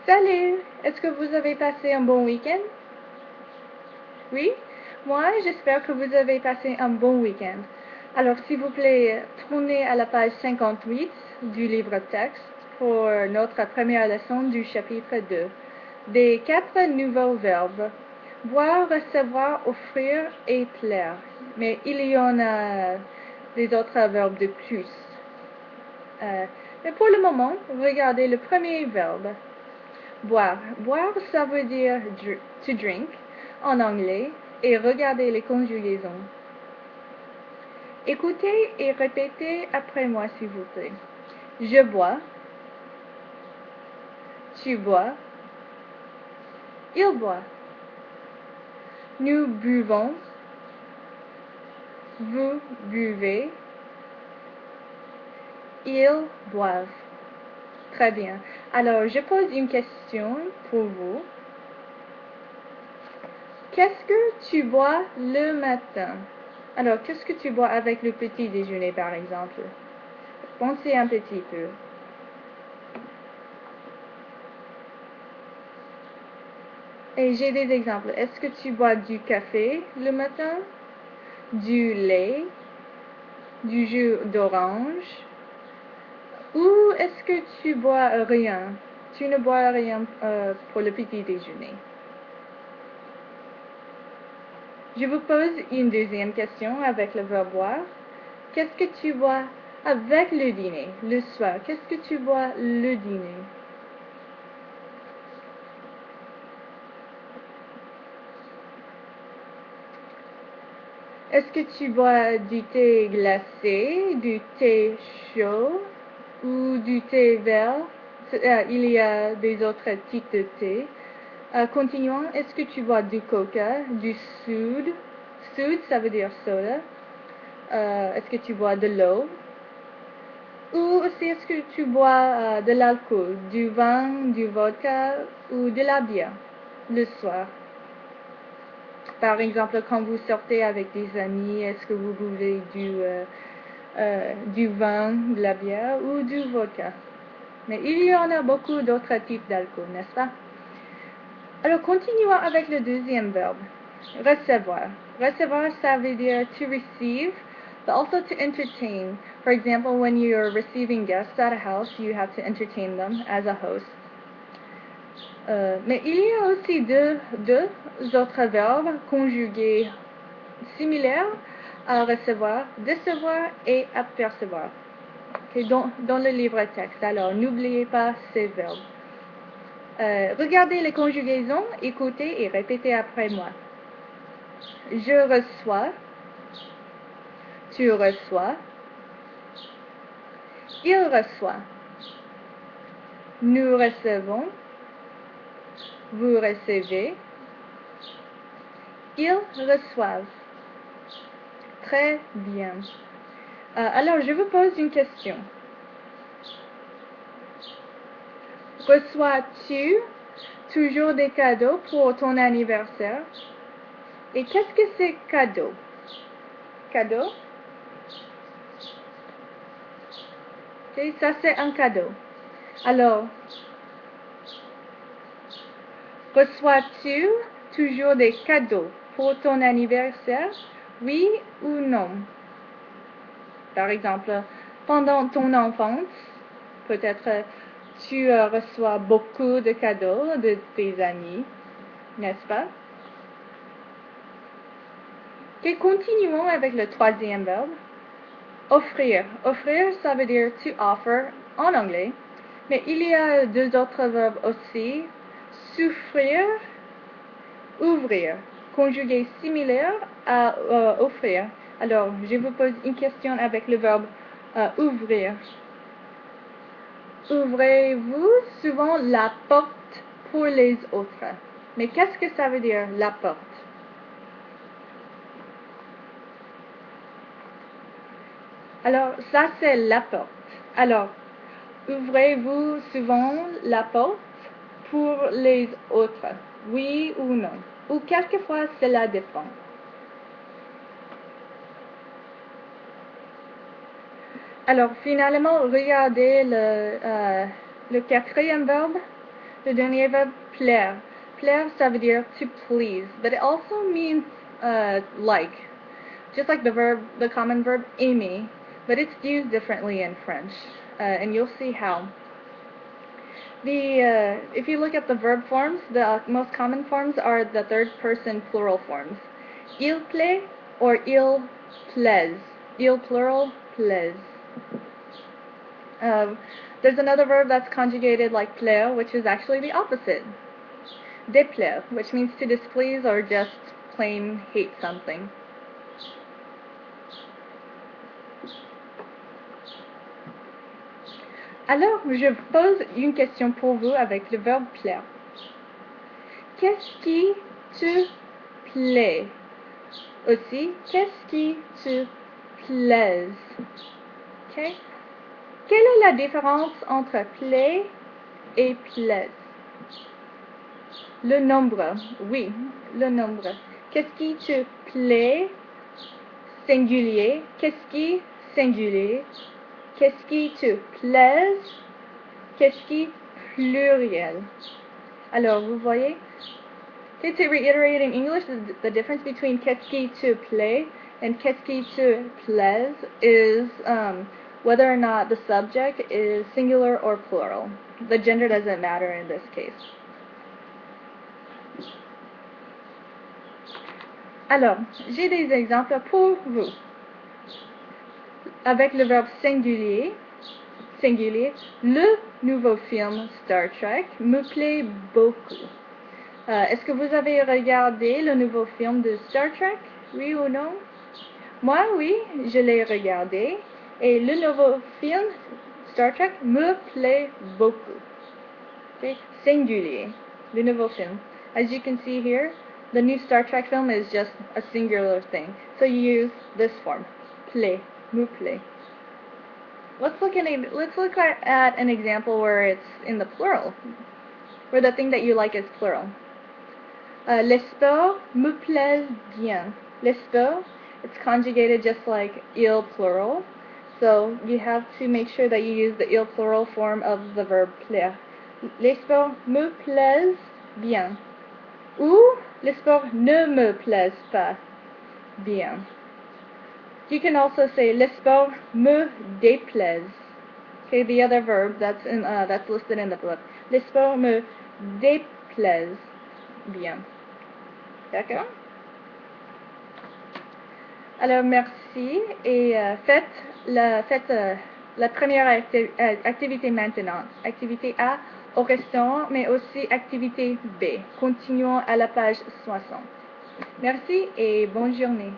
Salut! Est-ce que vous avez passé un bon week-end? Oui? Moi, j'espère que vous avez passé un bon week-end. Alors, s'il vous plaît, tournez à la page 58 du livre texte pour notre première leçon du chapitre 2. Des 4 nouveaux verbes. Boire, recevoir, offrir et plaire. Mais il y en a des autres verbes de plus. Mais pour le moment, regardez le premier verbe. Boire. Boire, ça veut dire to drink en anglais et regardez les conjugaisons. Écoutez et répétez après moi, s'il vous plaît. Je bois. Tu bois. Il boit. Nous buvons. Vous buvez. Ils boivent. Très bien. Alors, je pose une question pour vous. Qu'est-ce que tu bois le matin? Alors, qu'est-ce que tu bois avec le petit déjeuner, par exemple? Pensez un petit peu. Et j'ai des exemples. Est-ce que tu bois du café le matin? Du lait? Du jus d'orange? Ou est-ce que tu bois rien? Tu ne bois rien pour le petit déjeuner. Je vous pose une deuxième question avec le verbe boire. Qu'est-ce que tu bois avec le dîner, le soir? Qu'est-ce que tu bois le dîner? Est-ce que tu bois du thé glacé, du thé chaud ou du thé vert? Il y a des autres types de thé. Continuons. Est-ce que tu bois du coca, du soude? Soude, ça veut dire soda. Est-ce que tu bois de l'eau? Ou aussi, est-ce que tu bois de l'alcool, du vin, du vodka ou de la bière le soir? Par exemple, quand vous sortez avec des amis, est-ce que vous buvez du vin, de la bière ou du vodka? Mais il y en a beaucoup d'autres types d'alcool, n'est-ce pas? Alors, continuons avec le deuxième verbe. Recevoir. Recevoir, ça veut dire to receive, but also to entertain. For example, when you're receiving guests at a house, you have to entertain them as a host. Mais il y a aussi deux autres verbes conjugués similaires à recevoir, décevoir et apercevoir. Okay, dans le livre texte. Alors, n'oubliez pas ces verbes. Regardez les conjugaisons, écoutez et répétez après moi. Je reçois. Tu reçois. Il reçoit. Nous recevons. Vous recevez. Ils reçoivent. Très bien. Alors, je vous pose une question. Reçois-tu toujours des cadeaux pour ton anniversaire? Et qu'est-ce que c'est cadeau? Cadeau? Okay, ça c'est un cadeau. Alors, reçois-tu toujours des cadeaux pour ton anniversaire? Oui ou non? Par exemple, pendant ton enfance, peut-être tu reçois beaucoup de cadeaux de tes amis, n'est-ce pas? Et continuons avec le troisième verbe. Offrir. Offrir, ça veut dire to offer en anglais. Mais il y a deux autres verbes aussi. Souffrir, ouvrir. Conjugué similaire à offrir. Alors, je vous pose une question avec le verbe ouvrir. Ouvrez-vous souvent la porte pour les autres? Mais qu'est-ce que ça veut dire, la porte? Alors, ça c'est la porte. Alors, ouvrez-vous souvent la porte pour les autres? Oui ou non? Ou quelquefois cela dépend. Alors, finalement, regardez le quatrième verbe. Le dernier verbe, plaire. Plaire, ça veut dire to please, but it also means like. Just like the common verb aimer, but it's used differently in French, and you'll see how. If you look at the verb forms, the most common forms are the third person plural forms. Il plaît or il plaise. Il plural, plaise. There's another verb that's conjugated like plaire, which is actually the opposite. Déplaire, which means to displease or just plain hate something. Alors, je pose une question pour vous avec le verbe plaire. Qu'est-ce qui te plaît? Aussi, qu'est-ce qui te plaise? Okay? Quelle est la différence entre plaît et plaise? Le nombre, oui, le nombre. Qu'est-ce qui te plaît? Singulier. Qu'est-ce qui singulier? Qu'est-ce qui te plaise? Qu'est-ce qui pluriel? Alors, vous voyez? Okay, to reiterate in English, the difference between qu'est-ce qui te plaît and qu'est-ce qui te plaise is whether or not the subject is singular or plural. The gender doesn't matter in this case. Alors, j'ai des exemples pour vous. Avec le verbe singulier, le nouveau film Star Trek me plaît beaucoup. Est-ce que vous avez regardé le nouveau film de Star Trek? Oui ou non? Moi, oui, je l'ai regardé. Et le nouveau film Star Trek me plaît beaucoup. Okay? Singulier, le nouveau film. As you can see here, the new Star Trek film is just a singular thing. So you use this form. Plaît, me plaît. Let's look at an example where it's in the plural, where the thing that you like is plural. Les sports me plaisent bien. Les sports, it's conjugated just like il plural, so you have to make sure that you use the il plural form of the verb plaire. Les sports me plaisent bien. Ou les sports ne me plaisent pas bien. You can also say les sports me déplaisent. Okay, the other verb that's listed in the book. Les sports me déplaisent bien. D'accord? Alors merci et faites la première activité maintenant. Activité A au restaurant, mais aussi activité B. Continuons à la page 60. Merci et bonne journée.